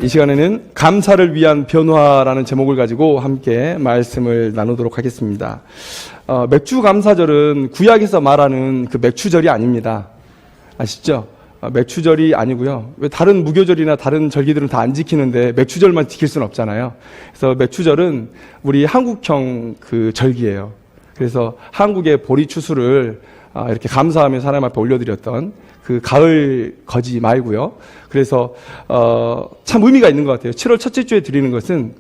이 시간에는 감사를 위한 변화라는 제목을 가지고 함께 말씀을 나누도록 하겠습니다. 맥주 감사절은 구약에서 말하는 그 맥주절이 아닙니다. 아시죠? 맥주절이 아니고요. 왜 다른 무교절이나 다른 절기들은 다 안 지키는데 맥주절만 지킬 수는 없잖아요. 그래서 맥주절은 우리 한국형 그 절기예요. 그래서 한국의 보리 추수를 이렇게 감사하면서 하나님 앞에 올려드렸던 그 가을 거지 말고요. 그래서 참 의미가 있는 것 같아요. 7월 첫째 주에 드리는 것은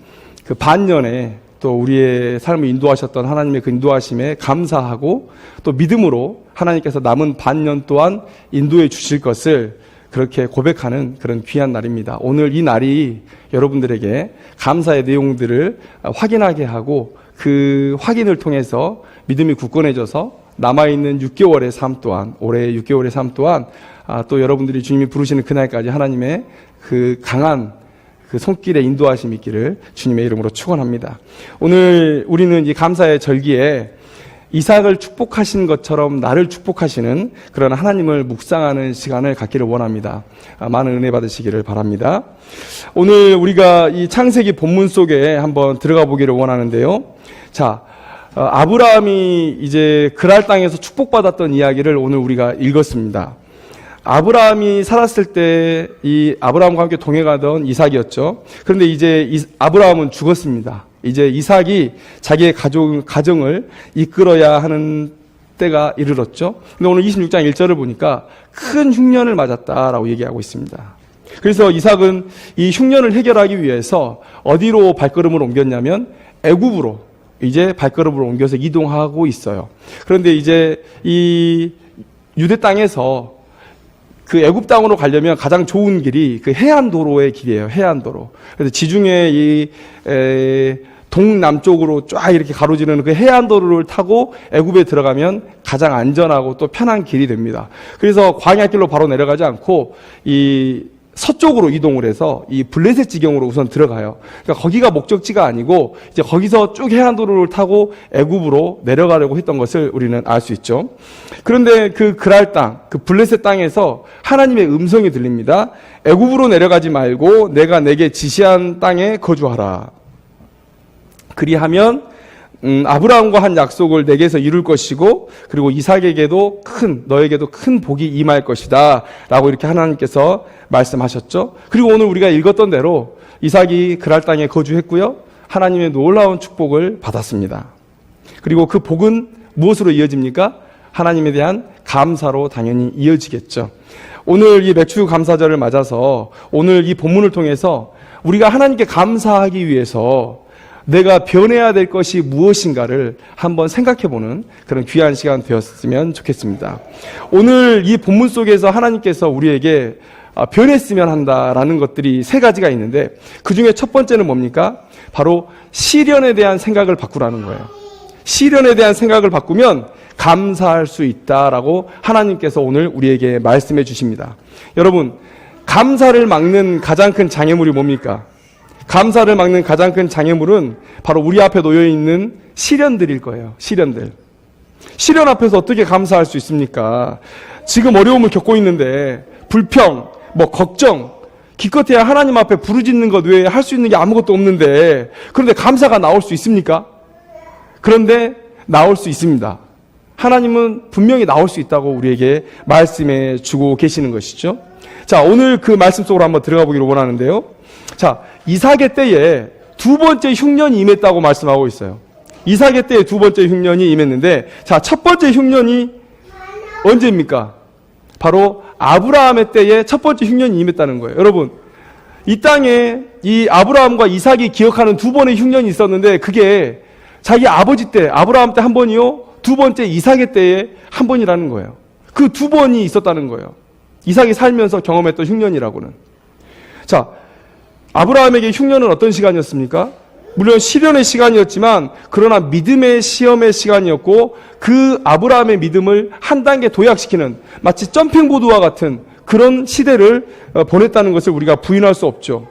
그 반년에 또 우리의 삶을 인도하셨던 하나님의 그 인도하심에 감사하고 또 믿음으로 하나님께서 남은 반년 또한 인도해 주실 것을 그렇게 고백하는 그런 귀한 날입니다. 오늘 이 날이 여러분들에게 감사의 내용들을 확인하게 하고 그 확인을 통해서 믿음이 굳건해져서 남아있는 6개월의 삶 또한, 올해 6개월의 삶 또한 또 여러분들이 주님이 부르시는 그날까지 하나님의 그 강한 그 손길에 인도하심이 있기를 주님의 이름으로 축원합니다. 오늘 우리는 이 감사의 절기에 이삭을 축복하신 것처럼 나를 축복하시는 그런 하나님을 묵상하는 시간을 갖기를 원합니다. 많은 은혜 받으시기를 바랍니다. 오늘 우리가 이 창세기 본문 속에 한번 들어가 보기를 원하는데요. 자, 아브라함이 이제 그랄 땅에서 축복받았던 이야기를 오늘 우리가 읽었습니다. 아브라함이 살았을 때 이 아브라함과 함께 동행하던 이삭이었죠. 그런데 이제 아브라함은 죽었습니다. 이제 이삭이 자기의 가정을 이끌어야 하는 때가 이르렀죠. 근데 오늘 26장 1절을 보니까 큰 흉년을 맞았다라고 얘기하고 있습니다. 그래서 이삭은 이 흉년을 해결하기 위해서 어디로 발걸음을 옮겼냐면 애굽으로 이제 발걸음을 옮겨서 이동하고 있어요. 그런데 이제 이 유대 땅에서 그 애굽 땅으로 가려면 가장 좋은 길이 그 해안도로의 길이에요. 해안도로. 그래서 지중해 이 동남쪽으로 쫙 이렇게 가로지르는 그 해안도로를 타고 애굽에 들어가면 가장 안전하고 또 편한 길이 됩니다. 그래서 광야길로 바로 내려가지 않고 이 서쪽으로 이동을 해서 이 블레셋 지경으로 우선 들어가요. 그러니까 거기가 목적지가 아니고 이제 거기서 쭉 해안도로를 타고 애굽으로 내려가려고 했던 것을 우리는 알 수 있죠. 그런데 그 그랄 땅, 그 블레셋 땅에서 하나님의 음성이 들립니다. 애굽으로 내려가지 말고 내가 내게 지시한 땅에 거주하라. 그리하면 아브라함과 한 약속을 내게서 이룰 것이고 그리고 이삭에게도 너에게도 큰 복이 임할 것이다 라고 이렇게 하나님께서 말씀하셨죠. 그리고 오늘 우리가 읽었던 대로 이삭이 그랄 땅에 거주했고요. 하나님의 놀라운 축복을 받았습니다. 그리고 그 복은 무엇으로 이어집니까? 하나님에 대한 감사로 당연히 이어지겠죠. 오늘 이 맥주 감사절을 맞아서 오늘 이 본문을 통해서 우리가 하나님께 감사하기 위해서 내가 변해야 될 것이 무엇인가를 한번 생각해보는 그런 귀한 시간 되었으면 좋겠습니다. 오늘 이 본문 속에서 하나님께서 우리에게 변했으면 한다라는 것들이 세 가지가 있는데 그 중에 첫 번째는 뭡니까? 바로 시련에 대한 생각을 바꾸라는 거예요. 시련에 대한 생각을 바꾸면 감사할 수 있다라고 하나님께서 오늘 우리에게 말씀해 주십니다. 여러분, 감사를 막는 가장 큰 장애물이 뭡니까? 감사를 막는 가장 큰 장애물은 바로 우리 앞에 놓여있는 시련들일 거예요. 시련들. 시련 앞에서 어떻게 감사할 수 있습니까? 지금 어려움을 겪고 있는데 불평, 걱정, 기껏해야 하나님 앞에 부르짖는 것 외에 할 수 있는 게 아무것도 없는데 그런데 감사가 나올 수 있습니까? 그런데 나올 수 있습니다. 하나님은 분명히 나올 수 있다고 우리에게 말씀해 주고 계시는 것이죠. 자, 오늘 그 말씀 속으로 한번 들어가 보기를 원하는데요. 자, 이삭의 때에 두 번째 흉년이 임했다고 말씀하고 있어요. 이삭의 때에 두 번째 흉년이 임했는데, 자, 첫 번째 흉년이 언제입니까? 바로 아브라함의 때에 첫 번째 흉년이 임했다는 거예요. 여러분, 이 땅에 이 아브라함과 이삭이 기억하는 두 번의 흉년이 있었는데 그게 자기 아버지 때, 아브라함 때 한 번이요, 두 번째 이삭의 때에 한 번이라는 거예요. 그 두 번이 있었다는 거예요. 이삭이 살면서 경험했던 흉년이라고는. 자, 아브라함에게 흉년은 어떤 시간이었습니까? 물론 시련의 시간이었지만 그러나 믿음의 시험의 시간이었고 그 아브라함의 믿음을 한 단계 도약시키는 마치 점핑보드와 같은 그런 시대를 보냈다는 것을 우리가 부인할 수 없죠.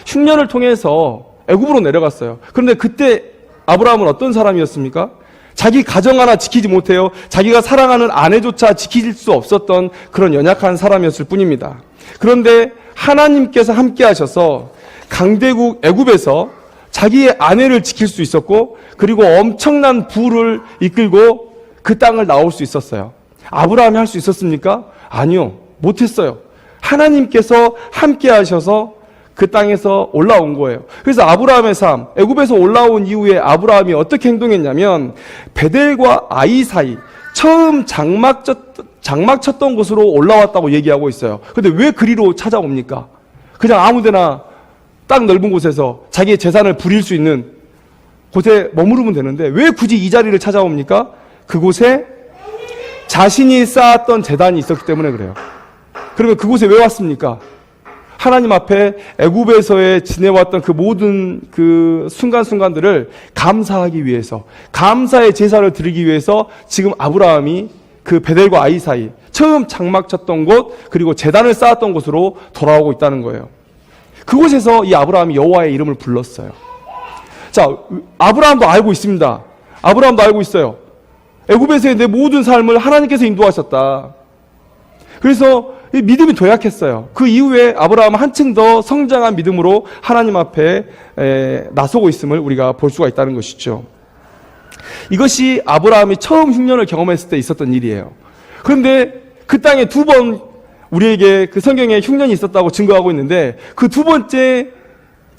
흉년을 통해서 애굽으로 내려갔어요. 그런데 그때 아브라함은 어떤 사람이었습니까? 자기 가정 하나 지키지 못해요. 자기가 사랑하는 아내조차 지킬 수 없었던 그런 연약한 사람이었을 뿐입니다. 그런데 하나님께서 함께 하셔서 강대국 애굽에서 자기의 아내를 지킬 수 있었고, 그리고 엄청난 부를 이끌고 그 땅을 나올 수 있었어요. 아브라함이 할 수 있었습니까? 아니요, 못했어요. 하나님께서 함께 하셔서 그 땅에서 올라온 거예요. 그래서 아브라함의 삶, 애굽에서 올라온 이후에 아브라함이 어떻게 행동했냐면 베델과 아이 사이 처음 장막 쳤던 곳으로 올라왔다고 얘기하고 있어요. 근데 왜 그리로 찾아옵니까? 그냥 아무데나 땅 넓은 곳에서 자기의 재산을 부릴 수 있는 곳에 머무르면 되는데 왜 굳이 이 자리를 찾아옵니까? 그곳에 자신이 쌓았던 제단이 있었기 때문에 그래요. 그러면 그곳에 왜 왔습니까? 하나님 앞에 애굽에서의 지내왔던 그 모든 그 순간순간들을 감사하기 위해서, 감사의 제사를 드리기 위해서 지금 아브라함이 그 베델과 아이 사이 처음 장막 쳤던 곳, 그리고 제단을 쌓았던 곳으로 돌아오고 있다는 거예요. 그곳에서 이 아브라함이 여호와의 이름을 불렀어요. 자, 아브라함도 알고 있습니다. 아브라함도 알고 있어요. 애굽에서의 내 모든 삶을 하나님께서 인도하셨다. 그래서 믿음이 더 약했어요. 그 이후에 아브라함은 한층 더 성장한 믿음으로 하나님 앞에 나서고 있음을 우리가 볼 수가 있다는 것이죠. 이것이 아브라함이 처음 흉년을 경험했을 때 있었던 일이에요. 그런데 그 땅에 두 번 우리에게 그 성경에 흉년이 있었다고 증거하고 있는데 그 두 번째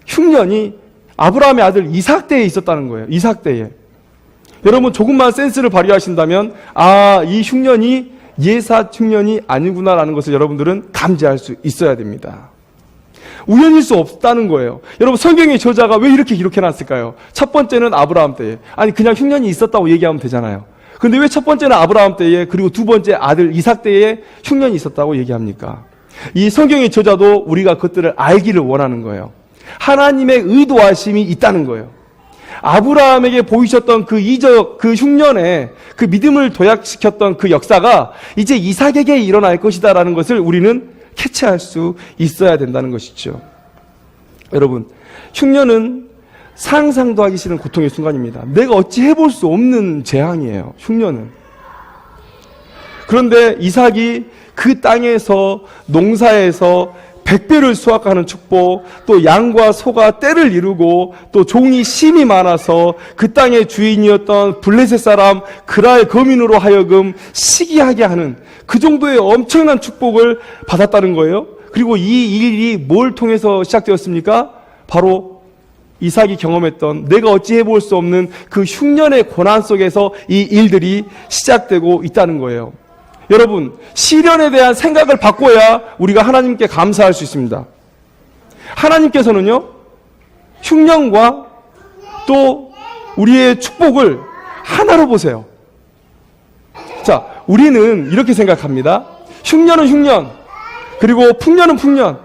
흉년이 아브라함의 아들 이삭 때에 있었다는 거예요. 이삭 때에. 여러분 조금만 센스를 발휘하신다면 이 흉년이 예사 흉년이 아니구나라는 것을 여러분들은 감지할 수 있어야 됩니다. 우연일 수 없다는 거예요. 여러분 성경의 저자가 왜 이렇게 기록해놨을까요? 첫 번째는 아브라함 때에. 아니 그냥 흉년이 있었다고 얘기하면 되잖아요. 근데 왜 첫 번째는 아브라함 때에 그리고 두 번째 아들 이삭 때에 흉년이 있었다고 얘기합니까? 이 성경의 저자도 우리가 그것들을 알기를 원하는 거예요. 하나님의 의도하심이 있다는 거예요. 아브라함에게 보이셨던 그 이적, 그 흉년에 그 믿음을 도약시켰던 그 역사가 이제 이삭에게 일어날 것이다라는 것을 우리는 캐치할 수 있어야 된다는 것이죠. 여러분, 흉년은 상상도 하기 싫은 고통의 순간입니다. 내가 어찌 해볼 수 없는 재앙이에요, 흉년은. 그런데 이삭이 그 땅에서 농사에서 100배를 수확하는 축복, 또 양과 소가 떼를 이루고 또 종이 심이 많아서 그 땅의 주인이었던 블레셋 사람 그랄 거민으로 하여금 시기하게 하는 그 정도의 엄청난 축복을 받았다는 거예요. 그리고 이 일이 뭘 통해서 시작되었습니까? 바로 이삭이 경험했던 내가 어찌 해볼 수 없는 그 흉년의 고난 속에서 이 일들이 시작되고 있다는 거예요. 여러분, 시련에 대한 생각을 바꿔야 우리가 하나님께 감사할 수 있습니다. 하나님께서는요, 흉년과 또 우리의 축복을 하나로 보세요. 자, 우리는 이렇게 생각합니다. 흉년은 흉년, 그리고 풍년은 풍년.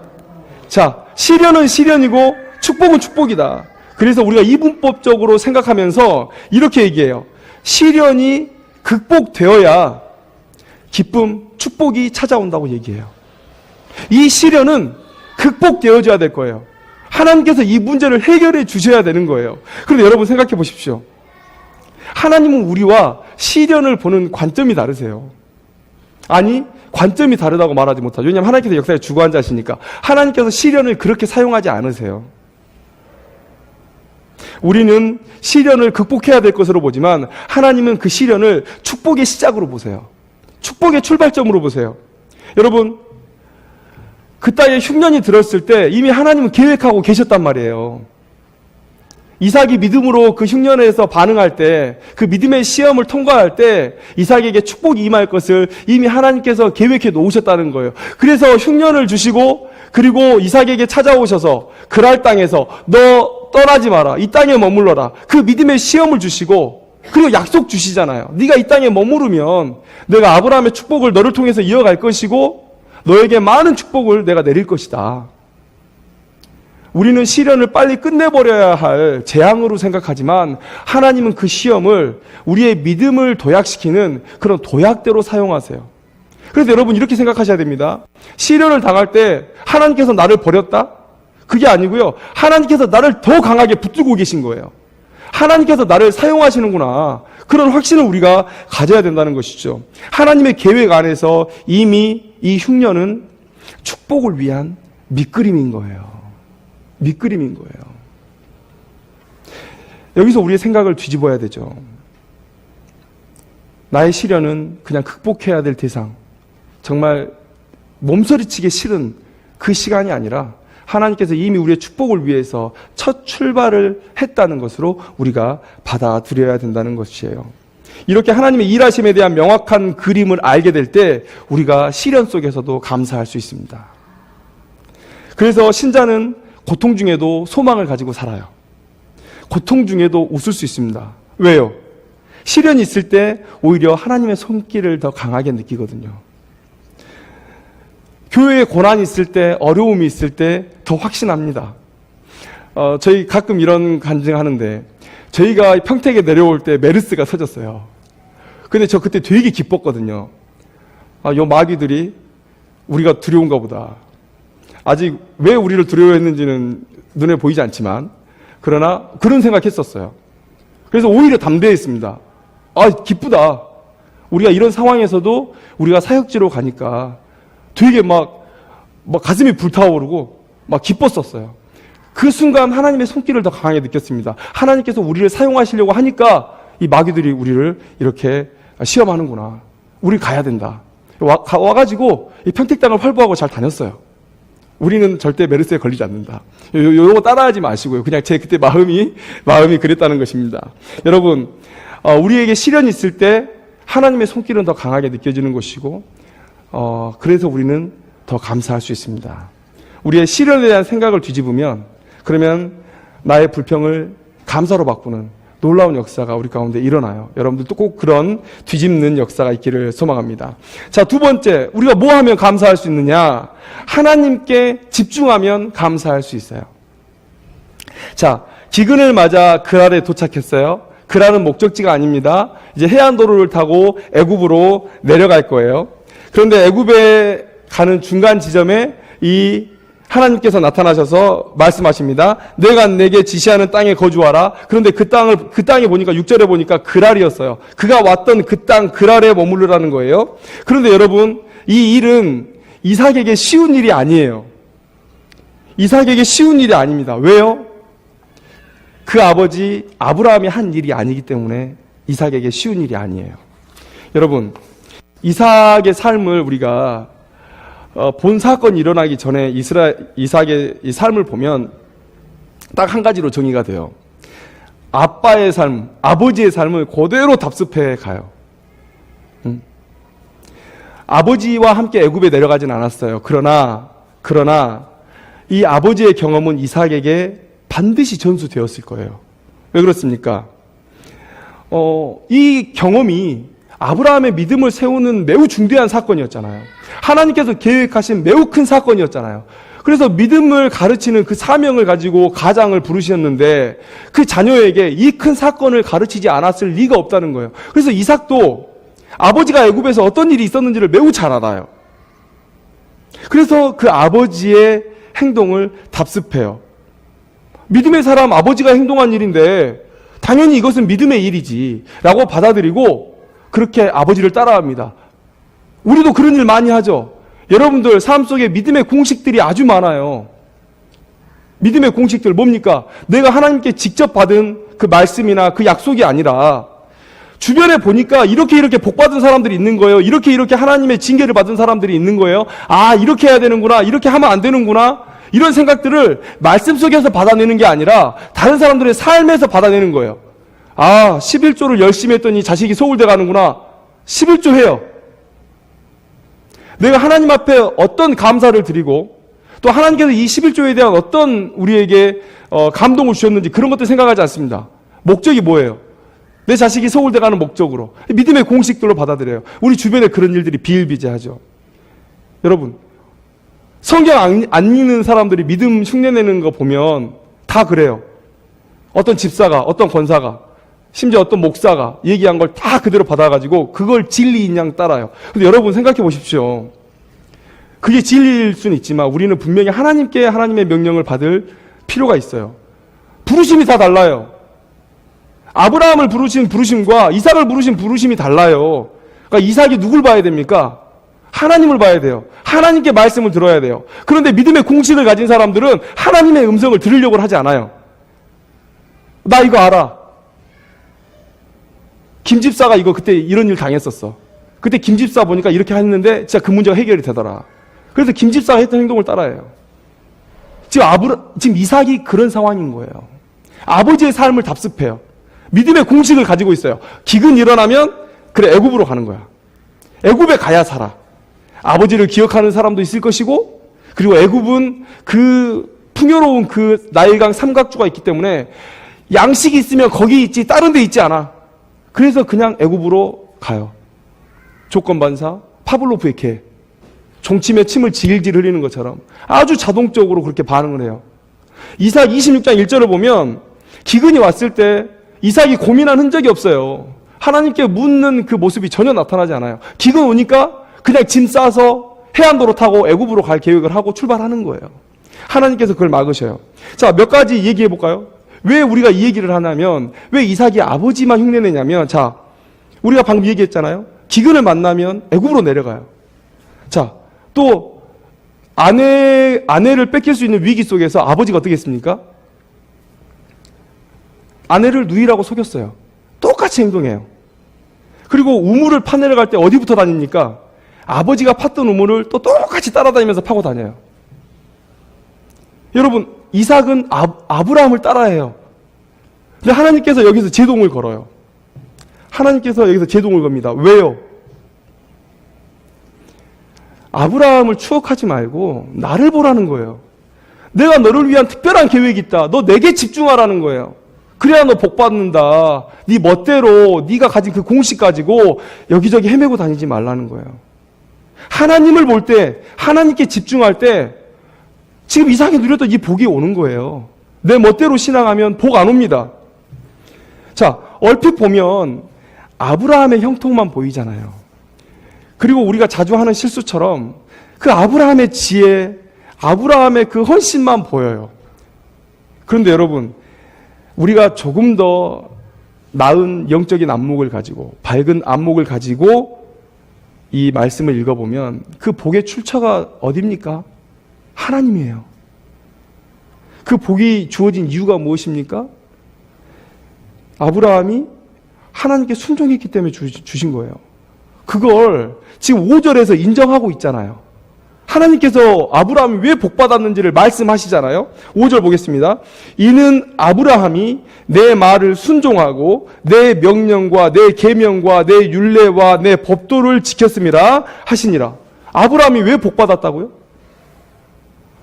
자, 시련은 시련이고 축복은 축복이다. 그래서 우리가 이분법적으로 생각하면서 이렇게 얘기해요. 시련이 극복되어야 기쁨, 축복이 찾아온다고 얘기해요. 이 시련은 극복되어져야 될 거예요. 하나님께서 이 문제를 해결해 주셔야 되는 거예요. 그런데 여러분 생각해 보십시오. 하나님은 우리와 시련을 보는 관점이 다르세요. 아니, 관점이 다르다고 말하지 못하죠. 왜냐하면 하나님께서 역사에 주관한 자시니까. 하나님께서 시련을 그렇게 사용하지 않으세요. 우리는 시련을 극복해야 될 것으로 보지만 하나님은 그 시련을 축복의 시작으로 보세요. 축복의 출발점으로 보세요. 여러분, 그 땅에 흉년이 들었을 때 이미 하나님은 계획하고 계셨단 말이에요. 이삭이 믿음으로 그 흉년에서 반응할 때, 그 믿음의 시험을 통과할 때 이삭에게 축복이 임할 것을 이미 하나님께서 계획해 놓으셨다는 거예요. 그래서 흉년을 주시고 그리고 이삭에게 찾아오셔서 그랄 땅에서 너 떠나지 마라, 이 땅에 머물러라, 그 믿음의 시험을 주시고 그리고 약속 주시잖아요. 네가 이 땅에 머무르면 내가 아브라함의 축복을 너를 통해서 이어갈 것이고 너에게 많은 축복을 내가 내릴 것이다. 우리는 시련을 빨리 끝내버려야 할 재앙으로 생각하지만 하나님은 그 시험을 우리의 믿음을 도약시키는 그런 도약대로 사용하세요. 그래서 여러분 이렇게 생각하셔야 됩니다. 시련을 당할 때 하나님께서 나를 버렸다? 그게 아니고요. 하나님께서 나를 더 강하게 붙들고 계신 거예요. 하나님께서 나를 사용하시는구나. 그런 확신을 우리가 가져야 된다는 것이죠. 하나님의 계획 안에서 이미 이 흉년은 축복을 위한 밑그림인 거예요. 밑그림인 거예요. 여기서 우리의 생각을 뒤집어야 되죠. 나의 시련은 그냥 극복해야 될 대상, 정말 몸서리치기 싫은 그 시간이 아니라 하나님께서 이미 우리의 축복을 위해서 첫 출발을 했다는 것으로 우리가 받아들여야 된다는 것이에요. 이렇게 하나님의 일하심에 대한 명확한 그림을 알게 될 때 우리가 시련 속에서도 감사할 수 있습니다. 그래서 신자는 고통 중에도 소망을 가지고 살아요. 고통 중에도 웃을 수 있습니다. 왜요? 시련이 있을 때 오히려 하나님의 손길을 더 강하게 느끼거든요. 교회에 고난이 있을 때, 어려움이 있을 때 더 확신합니다. 저희 가끔 이런 간증하는데, 저희가 평택에 내려올 때 메르스가 터졌어요. 근데 저 그때 되게 기뻤거든요. 요 마귀들이 우리가 두려운가 보다. 아직 왜 우리를 두려워했는지는 눈에 보이지 않지만, 그러나 그런 생각했었어요. 그래서 오히려 담대했습니다. 기쁘다. 우리가 이런 상황에서도 우리가 사역지로 가니까 되게 막 가슴이 불타오르고 막 기뻤었어요. 그 순간 하나님의 손길을 더 강하게 느꼈습니다. 하나님께서 우리를 사용하시려고 하니까 이 마귀들이 우리를 이렇게 시험하는구나. 우리 가야 된다. 와가지고 이 평택당을 활보하고 잘 다녔어요. 우리는 절대 메르스에 걸리지 않는다. 요거 따라하지 마시고요. 그냥 제 그때 마음이 그랬다는 것입니다. 여러분, 우리에게 시련이 있을 때 하나님의 손길은 더 강하게 느껴지는 것이고, 그래서 우리는 더 감사할 수 있습니다. 우리의 시련에 대한 생각을 뒤집으면, 그러면 나의 불평을 감사로 바꾸는 놀라운 역사가 우리 가운데 일어나요. 여러분들도 꼭 그런 뒤집는 역사가 있기를 소망합니다. 자, 두 번째, 우리가 뭐 하면 감사할 수 있느냐? 하나님께 집중하면 감사할 수 있어요. 자, 기근을 맞아 그랄에 도착했어요. 그랄은 목적지가 아닙니다. 이제 해안도로를 타고 애굽으로 내려갈 거예요. 그런데 애굽에 가는 중간 지점에 이 하나님께서 나타나셔서 말씀하십니다. 내가 내게 지시하는 땅에 거주하라. 그런데 그 땅에 보니까 6절에 보니까 그랄이었어요. 그가 왔던 그 땅 그랄에 머무르라는 거예요. 그런데 여러분, 이 일은 이삭에게 쉬운 일이 아니에요. 이삭에게 쉬운 일이 아닙니다. 왜요? 그 아버지 아브라함이 한 일이 아니기 때문에 이삭에게 쉬운 일이 아니에요. 여러분, 이삭의 삶을 우리가 본 사건이 일어나기 전에 이삭의 이 삶을 보면 딱 한 가지로 정의가 돼요. 아빠의 삶, 아버지의 삶을 그대로 답습해 가요. 아버지와 함께 애굽에 내려가진 않았어요. 그러나 이 아버지의 경험은 이삭에게 반드시 전수되었을 거예요. 왜 그렇습니까? 이 경험이 아브라함의 믿음을 세우는 매우 중대한 사건이었잖아요. 하나님께서 계획하신 매우 큰 사건이었잖아요. 그래서 믿음을 가르치는 그 사명을 가지고 가장을 부르셨는데 그 자녀에게 이 큰 사건을 가르치지 않았을 리가 없다는 거예요. 그래서 이삭도 아버지가 애굽에서 어떤 일이 있었는지를 매우 잘 알아요. 그래서 그 아버지의 행동을 답습해요. 믿음의 사람 아버지가 행동한 일인데 당연히 이것은 믿음의 일이지 라고 받아들이고 그렇게 아버지를 따라합니다. 우리도 그런 일 많이 하죠. 여러분들 삶 속에 믿음의 공식들이 아주 많아요. 믿음의 공식들 뭡니까? 내가 하나님께 직접 받은 그 말씀이나 그 약속이 아니라 주변에 보니까 이렇게 복받은 사람들이 있는 거예요. 이렇게 하나님의 징계를 받은 사람들이 있는 거예요. 이렇게 해야 되는구나. 이렇게 하면 안 되는구나. 이런 생각들을 말씀 속에서 받아내는 게 아니라 다른 사람들의 삶에서 받아내는 거예요. 11조를 열심히 했더니 자식이 서울대 가는구나. 11조 해요. 내가 하나님 앞에 어떤 감사를 드리고 또 하나님께서 이 11조에 대한 어떤 우리에게 감동을 주셨는지 그런 것들 생각하지 않습니다. 목적이 뭐예요? 내 자식이 서울대 가는 목적으로 믿음의 공식들로 받아들여요. 우리 주변에 그런 일들이 비일비재하죠. 여러분, 성경 안 읽는 사람들이 믿음 흉내내는 거 보면 다 그래요. 어떤 집사가, 어떤 권사가, 심지어 어떤 목사가 얘기한 걸 다 그대로 받아가지고 그걸 진리인 양 따라요. 근데 여러분 생각해 보십시오. 그게 진리일 수는 있지만 우리는 분명히 하나님께 하나님의 명령을 받을 필요가 있어요. 부르심이 다 달라요. 아브라함을 부르신 부르심과 이삭을 부르신 부르심이 달라요. 그러니까 이삭이 누굴 봐야 됩니까? 하나님을 봐야 돼요. 하나님께 말씀을 들어야 돼요. 그런데 믿음의 공식을 가진 사람들은 하나님의 음성을 들으려고 하지 않아요. 나 이거 알아. 김 집사가 이거 그때 이런 일 당했었어. 그때 김 집사 보니까 이렇게 했는데 진짜 그 문제가 해결이 되더라. 그래서 김 집사가 했던 행동을 따라해요. 지금 이삭이 그런 상황인 거예요. 아버지의 삶을 답습해요. 믿음의 공식을 가지고 있어요. 기근 일어나면 그래 애굽으로 가는 거야. 애굽에 가야 살아. 아버지를 기억하는 사람도 있을 것이고, 그리고 애굽은 그 풍요로운 그 나일강 삼각주가 있기 때문에 양식이 있으면 거기 있지 다른 데 있지 않아. 그래서 그냥 애굽으로 가요. 조건반사 파블로프의 개. 종침에 침을 질질 흘리는 것처럼 아주 자동적으로 그렇게 반응을 해요. 이삭 26장 1절을 보면 기근이 왔을 때 이삭이 고민한 흔적이 없어요. 하나님께 묻는 그 모습이 전혀 나타나지 않아요. 기근 오니까 그냥 짐 싸서 해안도로 타고 애굽으로 갈 계획을 하고 출발하는 거예요. 하나님께서 그걸 막으셔요. 자, 몇 가지 얘기해 볼까요? 왜 우리가 이 얘기를 하냐면, 왜 이삭이 아버지만 흉내내냐면, 자, 우리가 방금 얘기했잖아요. 기근을 만나면 애굽으로 내려가요. 자, 또 아내를 뺏길 수 있는 위기 속에서 아버지가 어떻게 했습니까? 아내를 누이라고 속였어요. 똑같이 행동해요. 그리고 우물을 파내려 갈 때 어디부터 다닙니까? 아버지가 팠던 우물을 또 똑같이 따라다니면서 파고 다녀요. 여러분, 이삭은 아브라함을 따라해요. 근데 하나님께서 여기서 제동을 걸어요. 하나님께서 여기서 제동을 겁니다. 왜요? 아브라함을 추억하지 말고 나를 보라는 거예요. 내가 너를 위한 특별한 계획이 있다. 너 내게 집중하라는 거예요. 그래야 너 복 받는다. 네 멋대로 네가 가진 그 공식 가지고 여기저기 헤매고 다니지 말라는 거예요. 하나님을 볼 때, 하나님께 집중할 때 지금 이삭이 누렸던 이 복이 오는 거예요. 내 멋대로 신앙하면 복 안 옵니다. 자, 얼핏 보면 아브라함의 형통만 보이잖아요. 그리고 우리가 자주 하는 실수처럼 그 아브라함의 지혜, 아브라함의 그 헌신만 보여요. 그런데 여러분, 우리가 조금 더 나은 영적인 안목을 가지고, 밝은 안목을 가지고 이 말씀을 읽어보면 그 복의 출처가 어디입니까? 하나님이에요. 그 복이 주어진 이유가 무엇입니까? 아브라함이 하나님께 순종했기 때문에 주신 거예요. 그걸 지금 5절에서 인정하고 있잖아요. 하나님께서 아브라함이 왜 복받았는지를 말씀하시잖아요. 5절 보겠습니다. 이는 아브라함이 내 말을 순종하고 내 명령과 내 계명과 내 율례와 내 법도를 지켰습니다 하시니라. 아브라함이 왜 복받았다고요?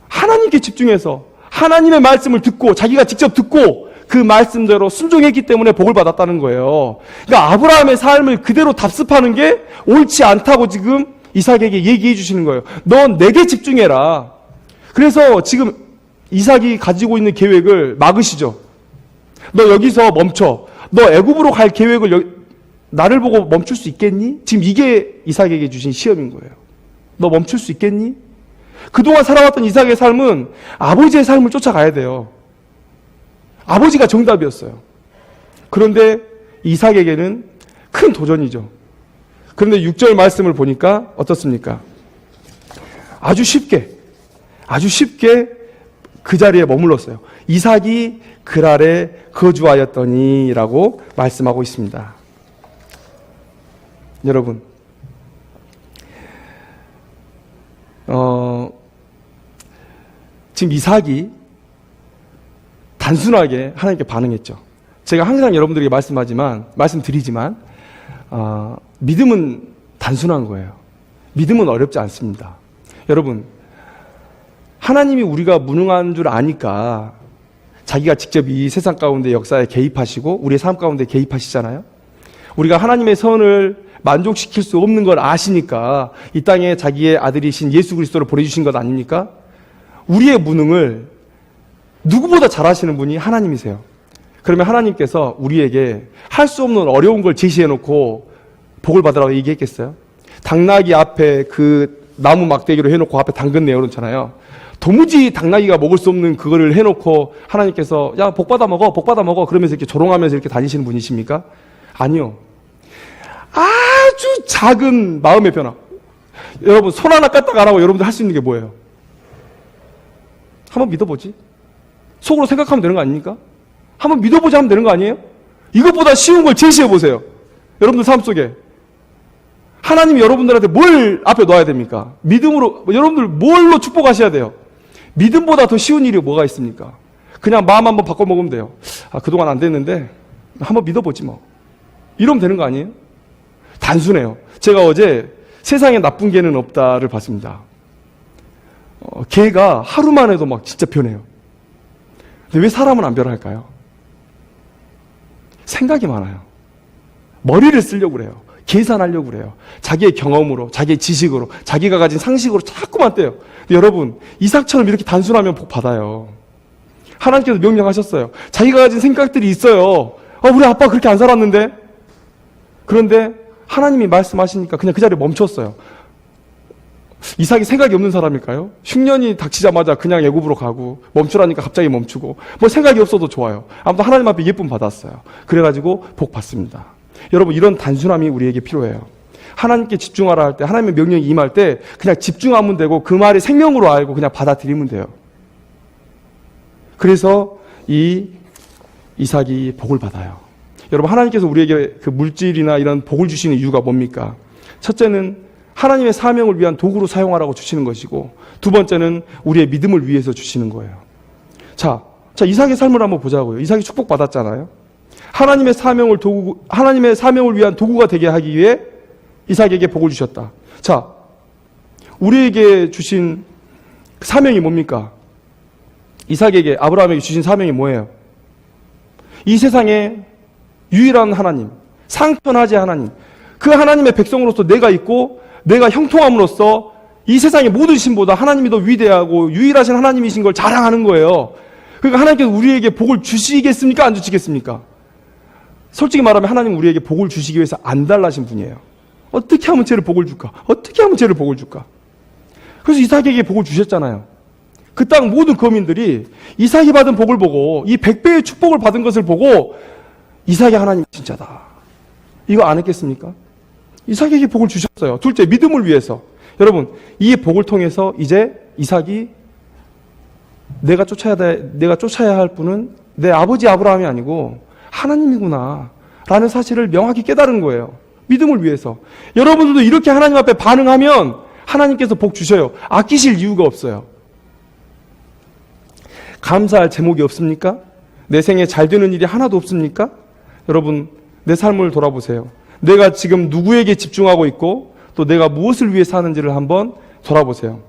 하나님께 집중해서 하나님의 말씀을 듣고 자기가 직접 듣고 그 말씀대로 순종했기 때문에 복을 받았다는 거예요. 그러니까 아브라함의 삶을 그대로 답습하는 게 옳지 않다고 지금 이삭에게 얘기해 주시는 거예요. 넌 내게 집중해라. 그래서 지금 이삭이 가지고 있는 계획을 막으시죠. 너 여기서 멈춰. 너 애굽으로 갈 계획을 나를 보고 멈출 수 있겠니? 지금 이게 이삭에게 주신 시험인 거예요. 너 멈출 수 있겠니? 그동안 살아왔던 이삭의 삶은 아버지의 삶을 쫓아가야 돼요. 아버지가 정답이었어요. 그런데 이삭에게는 큰 도전이죠. 그런데 6절 말씀을 보니까 어떻습니까? 아주 쉽게 그 자리에 머물렀어요. 이삭이 그랄에 거주하였더니 라고 말씀하고 있습니다. 여러분, 지금 이삭이 단순하게 하나님께 반응했죠. 제가 항상 여러분들에게 말씀드리지만 믿음은 단순한 거예요. 믿음은 어렵지 않습니다. 여러분, 하나님이 우리가 무능한 줄 아니까 자기가 직접 이 세상 가운데 역사에 개입하시고 우리의 삶 가운데 개입하시잖아요. 우리가 하나님의 선을 만족시킬 수 없는 걸 아시니까 이 땅에 자기의 아들이신 예수 그리스도를 보내주신 것 아닙니까? 우리의 무능을 누구보다 잘하시는 분이 하나님이세요. 그러면 하나님께서 우리에게 할 수 없는 어려운 걸 제시해놓고 복을 받으라고 얘기했겠어요? 당나귀 앞에 그 나무 막대기로 해놓고 앞에 당근 내어놓잖아요. 도무지 당나귀가 먹을 수 없는 그거를 해놓고 하나님께서 야, 복 받아 먹어, 복 받아 먹어 그러면서 이렇게 조롱하면서 이렇게 다니시는 분이십니까? 아니요. 아주 작은 마음의 변화. 여러분, 손 하나 까딱 안 하고 여러분들 할 수 있는 게 뭐예요? 한번 믿어보지. 속으로 생각하면 되는 거 아닙니까? 한번 믿어보자 하면 되는 거 아니에요? 이것보다 쉬운 걸 제시해보세요. 여러분들 삶 속에. 하나님이 여러분들한테 뭘 앞에 놓아야 됩니까? 믿음으로, 여러분들 뭘로 축복하셔야 돼요? 믿음보다 더 쉬운 일이 뭐가 있습니까? 그냥 마음 한번 바꿔먹으면 돼요. 아, 그동안 안 됐는데, 한번 믿어보지 뭐. 이러면 되는 거 아니에요? 단순해요. 제가 어제 세상에 나쁜 개는 없다를 봤습니다. 개가 하루만 해도 막 진짜 변해요. 근데 왜 사람은 안 변할까요? 생각이 많아요. 머리를 쓰려고 그래요. 계산하려고 그래요. 자기의 경험으로, 자기의 지식으로, 자기가 가진 상식으로 자꾸만 떼요. 근데 여러분, 이삭처럼 이렇게 단순하면 복 받아요. 하나님께서 명령하셨어요. 자기가 가진 생각들이 있어요. 우리 아빠 그렇게 안 살았는데? 그런데 하나님이 말씀하시니까 그냥 그 자리에 멈췄어요. 이삭이 생각이 없는 사람일까요? 흉년이 닥치자마자 그냥 애굽으로 가고 멈추라니까 갑자기 멈추고 뭐 생각이 없어도 좋아요. 아무튼 하나님 앞에 예쁨 받았어요. 그래가지고 복 받습니다. 여러분, 이런 단순함이 우리에게 필요해요. 하나님께 집중하라 할 때, 하나님의 명령이 임할 때 그냥 집중하면 되고 그 말이 생명으로 알고 그냥 받아들이면 돼요. 그래서 이 이삭이 복을 받아요. 여러분, 하나님께서 우리에게 그 물질이나 이런 복을 주시는 이유가 뭡니까? 첫째는 하나님의 사명을 위한 도구로 사용하라고 주시는 것이고, 두 번째는 우리의 믿음을 위해서 주시는 거예요. 자, 이삭의 삶을 한번 보자고요. 이삭이 축복받았잖아요. 하나님의 사명을 위한 도구가 되게 하기 위해 이삭에게 복을 주셨다. 자, 우리에게 주신 사명이 뭡니까? 이삭에게, 아브라함에게 주신 사명이 뭐예요? 이 세상에 유일한 하나님, 상편하지 하나님, 그 하나님의 백성으로서 내가 있고 내가 형통함으로써 이 세상의 모든 신보다 하나님이 더 위대하고 유일하신 하나님이신 걸 자랑하는 거예요. 그러니까 하나님께서 우리에게 복을 주시겠습니까? 안 주시겠습니까? 솔직히 말하면 하나님은 우리에게 복을 주시기 위해서 안 달라신 분이에요. 어떻게 하면 쟤를 복을 줄까? 어떻게 하면 쟤를 복을 줄까? 그래서 이삭에게 복을 주셨잖아요. 그 땅 모든 거민들이 이삭이 받은 복을 보고 이 100배의 축복을 받은 것을 보고 이삭의 하나님 진짜다. 이거 안 했겠습니까? 이삭에게 복을 주셨어요. 둘째, 믿음을 위해서. 여러분, 이 복을 통해서 이제 이삭이 내가 쫓아야 할 분은 내 아버지 아브라함이 아니고 하나님이구나 라는 사실을 명확히 깨달은 거예요. 믿음을 위해서. 여러분들도 이렇게 하나님 앞에 반응하면 하나님께서 복 주셔요. 아끼실 이유가 없어요. 감사할 제목이 없습니까? 내 생에 잘 되는 일이 하나도 없습니까? 여러분, 내 삶을 돌아보세요. 내가 지금 누구에게 집중하고 있고 또 내가 무엇을 위해 사는지를 한번 돌아보세요.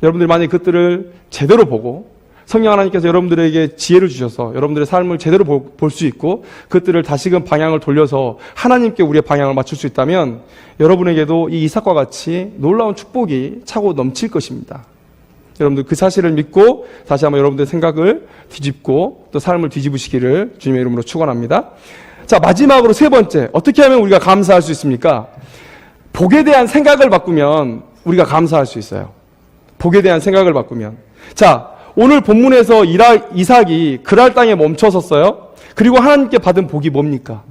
여러분들이 만약에 그것들을 제대로 보고 성령 하나님께서 여러분들에게 지혜를 주셔서 여러분들의 삶을 제대로 볼 수 있고 그것들을 다시금 방향을 돌려서 하나님께 우리의 방향을 맞출 수 있다면 여러분에게도 이 이삭과 같이 놀라운 축복이 차고 넘칠 것입니다. 여러분들 그 사실을 믿고 다시 한번 여러분들의 생각을 뒤집고 또 삶을 뒤집으시기를 주님의 이름으로 축원합니다. 자, 마지막으로 세 번째, 어떻게 하면 우리가 감사할 수 있습니까? 복에 대한 생각을 바꾸면 우리가 감사할 수 있어요. 복에 대한 생각을 바꾸면. 자, 오늘 본문에서 이삭이 그랄 땅에 멈춰섰어요. 그리고 하나님께 받은 복이 뭡니까?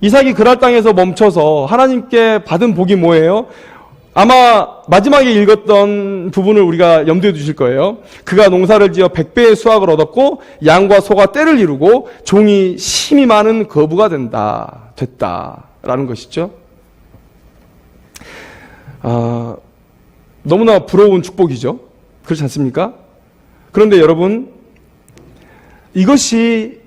이삭이 그랄 땅에서 멈춰서 하나님께 받은 복이 뭐예요? 아마 마지막에 읽었던 부분을 우리가 염두에 두실 거예요. 그가 농사를 지어 100배의 수확을 얻었고 양과 소가 때를 이루고 종이 심이 많은 거부가 됐다라는 것이죠. 너무나 부러운 축복이죠. 그렇지 않습니까? 그런데 여러분, 이것이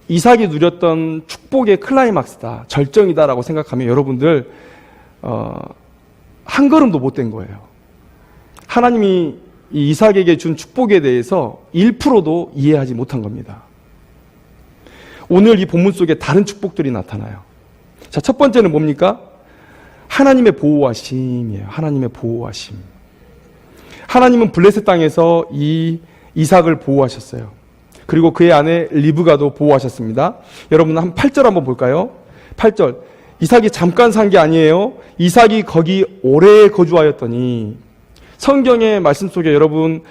이삭이 누렸던 축복의 클라이막스다, 절정이다라고 생각하면 여러분들 한 걸음도 못 된 거예요. 하나님이 이 이삭에게 준 축복에 대해서 1%도 이해하지 못한 겁니다. 오늘 이 본문 속에 다른 축복들이 나타나요. 자, 첫 번째는 뭡니까? 하나님의 보호하심이에요. 하나님의 보호하심. 하나님은 블레셋 땅에서 이 이삭을 보호하셨어요. 그리고 그의 아내 리브가도 보호하셨습니다. 여러분, 한 8절 한번 볼까요? 8절. 이삭이 잠깐 산 게 아니에요. 이삭이 거기 오래 거주하였더니. 성경의 말씀 속에 여러분,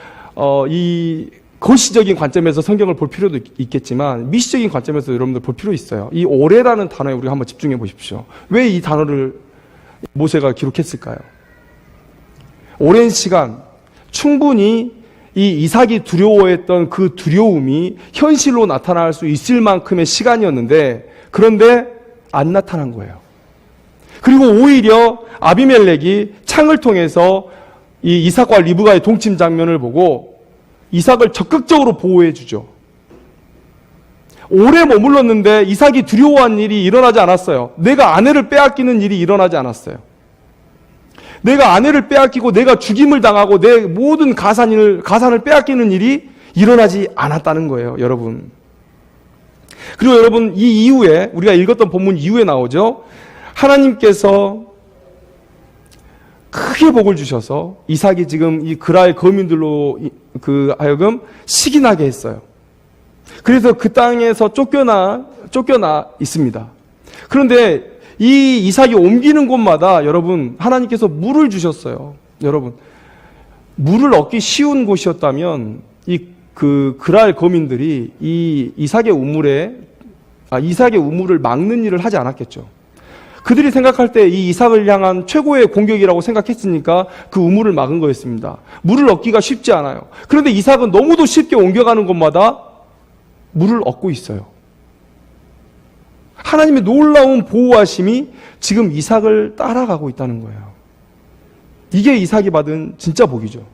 이 거시적인 관점에서 성경을 볼 필요도 있겠지만 미시적인 관점에서 여러분들 볼 필요 있어요. 이 오래라는 단어에 우리가 한번 집중해 보십시오. 왜 이 단어를 모세가 기록했을까요? 오랜 시간 충분히 이 이삭이 두려워했던 그 두려움이 현실로 나타날 수 있을 만큼의 시간이었는데, 그런데 안 나타난 거예요. 그리고 오히려 아비멜렉이 창을 통해서 이 이삭과 리브가의 동침 장면을 보고 이삭을 적극적으로 보호해 주죠. 오래 머물렀는데 이삭이 두려워한 일이 일어나지 않았어요. 내가 아내를 빼앗기는 일이 일어나지 않았어요. 내가 아내를 빼앗기고 내가 죽임을 당하고 내 모든 가산을 빼앗기는 일이 일어나지 않았다는 거예요, 여러분. 그리고 여러분, 이 이후에, 우리가 읽었던 본문 이후에 나오죠. 하나님께서 크게 복을 주셔서 이삭이 지금 이 그랄 거민들로 하여금 식인하게 했어요. 그래서 그 땅에서 쫓겨나 있습니다. 그런데 이 이삭이 옮기는 곳마다 여러분, 하나님께서 물을 주셨어요. 여러분, 물을 얻기 쉬운 곳이었다면 그랄 거민들이 이 이삭의 우물을 막는 일을 하지 않았겠죠. 그들이 생각할 때 이 이삭을 향한 최고의 공격이라고 생각했으니까 그 우물을 막은 거였습니다. 물을 얻기가 쉽지 않아요. 그런데 이삭은 너무도 쉽게 옮겨가는 곳마다 물을 얻고 있어요. 하나님의 놀라운 보호하심이 지금 이삭을 따라가고 있다는 거예요. 이게 이삭이 받은 진짜 복이죠.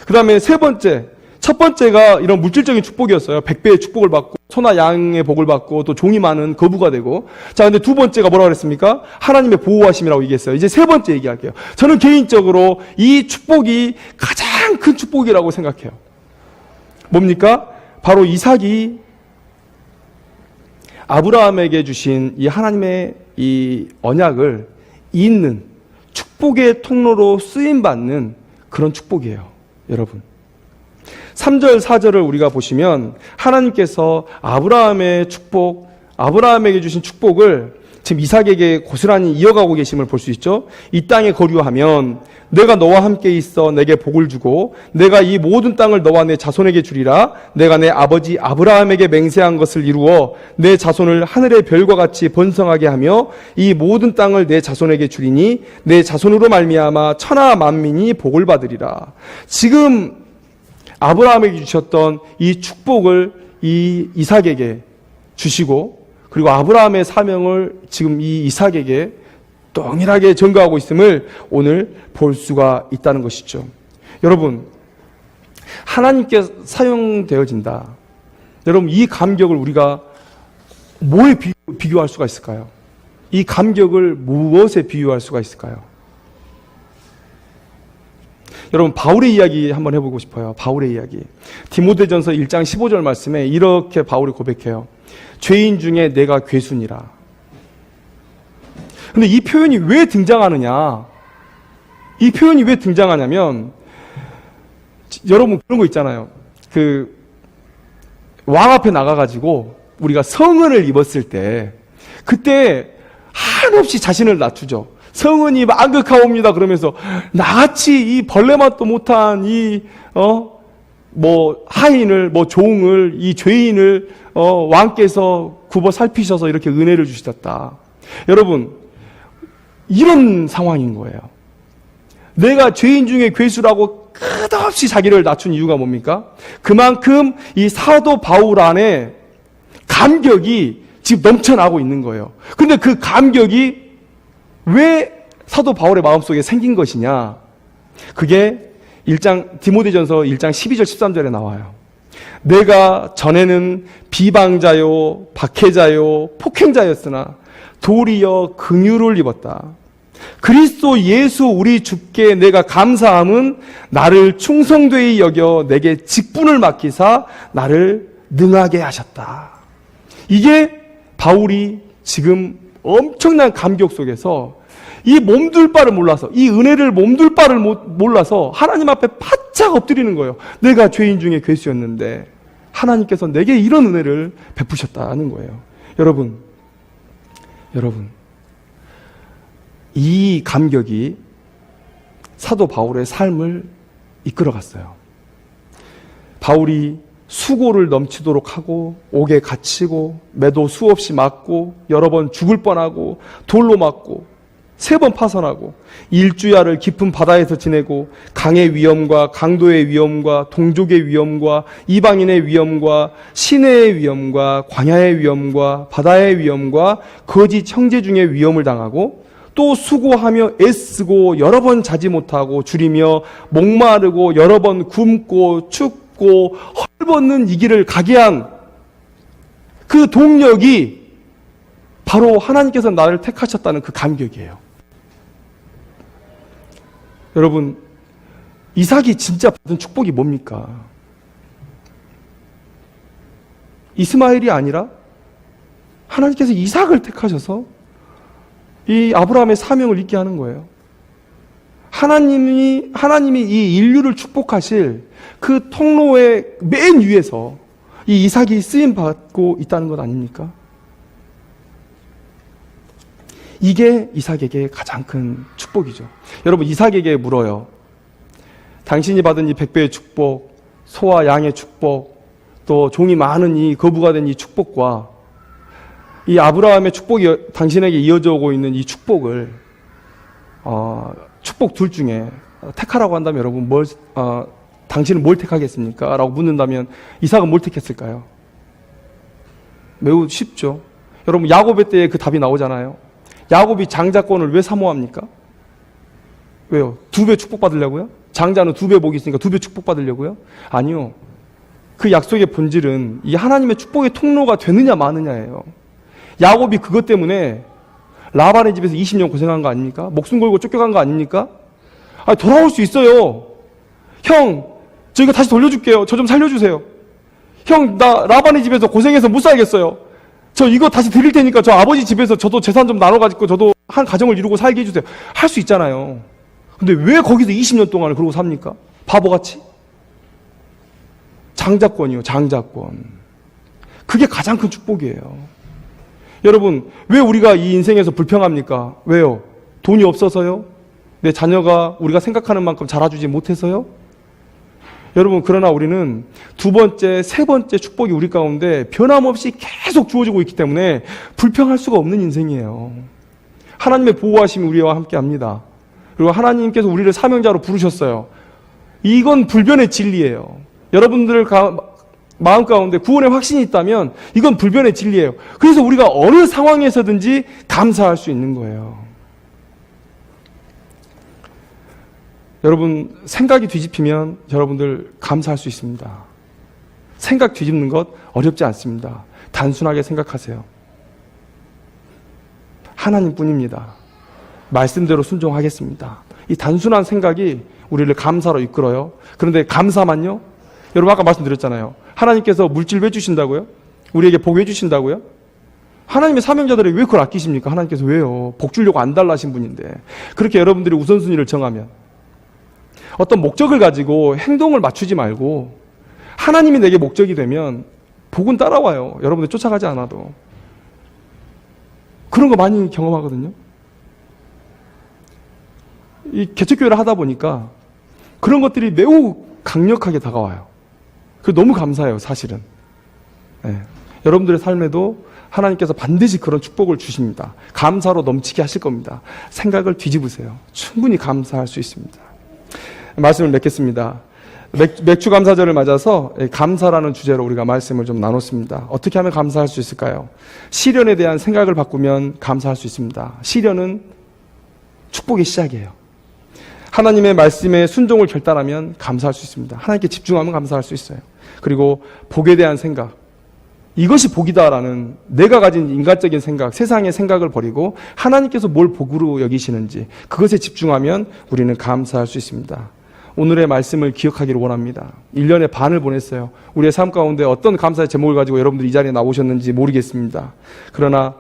그 다음에 첫 번째가 이런 물질적인 축복이었어요. 100배의 축복을 받고 소나 양의 복을 받고 또 종이 많은 거부가 되고. 자, 근데 두 번째가 뭐라고 그랬습니까? 하나님의 보호하심이라고 얘기했어요. 이제 세 번째 얘기할게요. 저는 개인적으로 이 축복이 가장 큰 축복이라고 생각해요. 뭡니까? 바로 이삭이 아브라함에게 주신 이 하나님의 이 언약을 잇는 축복의 통로로 쓰임받는 그런 축복이에요, 여러분. 3절, 4절을 우리가 보시면 하나님께서 아브라함에게 주신 축복을 지금 이삭에게 고스란히 이어가고 계심을 볼 수 있죠. 이 땅에 거류하면 내가 너와 함께 있어 내게 복을 주고 내가 이 모든 땅을 너와 내 자손에게 주리라. 내가 내 아버지 아브라함에게 맹세한 것을 이루어 내 자손을 하늘의 별과 같이 번성하게 하며 이 모든 땅을 내 자손에게 주리니 내 자손으로 말미암아 천하 만민이 복을 받으리라. 지금 아브라함에게 주셨던 이 축복을 이 이삭에게 주시고, 그리고 아브라함의 사명을 지금 이 이삭에게 동일하게 전가하고 있음을 오늘 볼 수가 있다는 것이죠. 여러분, 하나님께 사용되어진다. 여러분, 이 감격을 우리가 뭐에 비교할 수가 있을까요? 이 감격을 무엇에 비유할 수가 있을까요? 여러분, 바울의 이야기 한번 해보고 싶어요. 바울의 이야기. 디모데전서 1장 15절 말씀에 이렇게 바울이 고백해요. 죄인 중에 내가 괴순이라. 근데 이 표현이 왜 등장하느냐? 이 표현이 왜 등장하냐면, 여러분 그런 거 있잖아요. 왕 앞에 나가가지고 우리가 성은을 입었을 때, 그때 한없이 자신을 낮추죠. 성은이 망극하옵니다 그러면서 나같이 이 벌레맛도 못한 하인을, 종을, 이 죄인을 왕께서 굽어 살피셔서 이렇게 은혜를 주시셨다. 여러분, 이런 상황인 거예요. 내가 죄인 중에 괴수라고 끝없이 자기를 낮춘 이유가 뭡니까? 그만큼 이 사도 바울 안에 감격이 지금 넘쳐나고 있는 거예요. 근데 그 감격이 왜 사도 바울의 마음속에 생긴 것이냐? 그게 디모데전서 1장 12절 13절에 나와요. 내가 전에는 비방자요 박해자요 폭행자였으나 도리어 긍휼을 입었다. 그리스도 예수 우리 주께 내가 감사함은 나를 충성되이 여겨 내게 직분을 맡기사 나를 능하게 하셨다. 이게 바울이 지금 엄청난 감격 속에서 이 몸둘 바를 몰라서, 이 은혜를 몸둘 바를 몰라서 하나님 앞에 바짝 엎드리는 거예요. 내가 죄인 중에 괴수였는데 하나님께서 내게 이런 은혜를 베푸셨다는 거예요. 여러분, 이 감격이 사도 바울의 삶을 이끌어갔어요. 바울이 수고를 넘치도록 하고 옥에 갇히고 매도 수없이 맞고 여러 번 죽을 뻔하고 돌로 맞고 3번 파선하고 일주야를 깊은 바다에서 지내고 강의 위험과 강도의 위험과 동족의 위험과 이방인의 위험과 시내의 위험과 광야의 위험과 바다의 위험과 거짓 형제 중의 위험을 당하고 또 수고하며 애쓰고 여러 번 자지 못하고 줄이며 목마르고 여러 번 굶고 춥고 헐벗는 이 길을 가게 한 그 동력이 바로 하나님께서 나를 택하셨다는 그 감격이에요. 여러분, 이삭이 진짜 받은 축복이 뭡니까? 이스마엘이 아니라 하나님께서 이삭을 택하셔서 이 아브라함의 사명을 잊게 하는 거예요. 하나님이 이 인류를 축복하실 그 통로의 맨 위에서 이 이삭이 쓰임 받고 있다는 것 아닙니까? 이게 이삭에게 가장 큰 축복이죠. 여러분, 이삭에게 물어요. 당신이 받은 이 100배의 축복, 소와 양의 축복, 또 종이 많은 이 거부가 된 이 축복과 이 아브라함의 축복이 당신에게 이어져 오고 있는 이 축복을 축복 둘 중에 택하라고 한다면 여러분 당신은 뭘 택하겠습니까? 라고 묻는다면 이삭은 뭘 택했을까요? 매우 쉽죠. 여러분, 야곱의 때에 그 답이 나오잖아요. 야곱이 장자권을 왜 사모합니까? 왜요? 2배 축복받으려고요? 장자는 2배 복이 있으니까 2배 축복받으려고요? 아니요. 그 약속의 본질은 이 하나님의 축복의 통로가 되느냐 마느냐예요. 야곱이 그것 때문에 라반의 집에서 20년 고생한 거 아닙니까? 목숨 걸고 쫓겨간 거 아닙니까? 돌아올 수 있어요. 형, 저 이거 다시 돌려줄게요. 저 좀 살려주세요. 형, 나 라반의 집에서 고생해서 못 살겠어요. 저 이거 다시 드릴 테니까 저 아버지 집에서 저도 재산 좀 나눠가지고 저도 한 가정을 이루고 살게 해주세요. 할 수 있잖아요. 근데 왜 거기서 20년 동안을 그러고 삽니까? 바보같이? 장자권이요, 장자권. 그게 가장 큰 축복이에요. 여러분, 왜 우리가 이 인생에서 불평합니까? 왜요? 돈이 없어서요? 내 자녀가 우리가 생각하는 만큼 자라주지 못해서요? 여러분, 그러나 우리는 2번째, 3번째 축복이 우리 가운데 변함없이 계속 주어지고 있기 때문에 불평할 수가 없는 인생이에요. 하나님의 보호하심이 우리와 함께 합니다. 그리고 하나님께서 우리를 사명자로 부르셨어요. 이건 불변의 진리예요. 여러분들 마음 가운데 구원의 확신이 있다면 이건 불변의 진리예요. 그래서 우리가 어느 상황에서든지 감사할 수 있는 거예요. 여러분, 생각이 뒤집히면 여러분들 감사할 수 있습니다. 생각 뒤집는 것 어렵지 않습니다. 단순하게 생각하세요. 하나님뿐입니다. 말씀대로 순종하겠습니다. 이 단순한 생각이 우리를 감사로 이끌어요. 그런데 감사만요? 여러분, 아까 말씀드렸잖아요. 하나님께서 물질 왜 주신다고요? 우리에게 복 왜 주신다고요? 하나님의 사명자들에게 왜 그걸 아끼십니까? 하나님께서 왜요? 복 주려고 안 달라신 분인데. 그렇게 여러분들이 우선순위를 정하면 어떤 목적을 가지고 행동을 맞추지 말고 하나님이 내게 목적이 되면 복은 따라와요. 여러분들 쫓아가지 않아도. 그런 거 많이 경험하거든요. 이 개척교회를 하다 보니까 그런 것들이 매우 강력하게 다가와요. 그게 너무 감사해요, 사실은. 네. 여러분들의 삶에도 하나님께서 반드시 그런 축복을 주십니다. 감사로 넘치게 하실 겁니다. 생각을 뒤집으세요. 충분히 감사할 수 있습니다. 말씀을 맺겠습니다. 맥주 감사절을 맞아서 감사라는 주제로 우리가 말씀을 좀 나눴습니다. 어떻게 하면 감사할 수 있을까요? 시련에 대한 생각을 바꾸면 감사할 수 있습니다. 시련은 축복의 시작이에요. 하나님의 말씀에 순종을 결단하면 감사할 수 있습니다. 하나님께 집중하면 감사할 수 있어요. 그리고 복에 대한 생각, 이것이 복이다라는 내가 가진 인간적인 생각, 세상의 생각을 버리고 하나님께서 뭘 복으로 여기시는지 그것에 집중하면 우리는 감사할 수 있습니다. 오늘의 말씀을 기억하기를 원합니다. 1년의 반을 보냈어요. 우리의 삶 가운데 어떤 감사의 제목을 가지고 여러분들이 이 자리에 나오셨는지 모르겠습니다. 그러나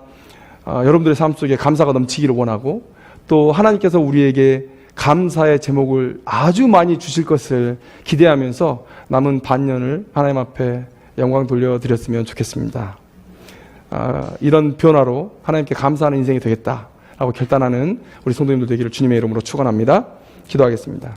여러분들의 삶 속에 감사가 넘치기를 원하고 또 하나님께서 우리에게 감사의 제목을 아주 많이 주실 것을 기대하면서 남은 반년을 하나님 앞에 영광 돌려드렸으면 좋겠습니다. 이런 변화로 하나님께 감사하는 인생이 되겠다라고 결단하는 우리 성도님들 되기를 주님의 이름으로 축원합니다. 기도하겠습니다.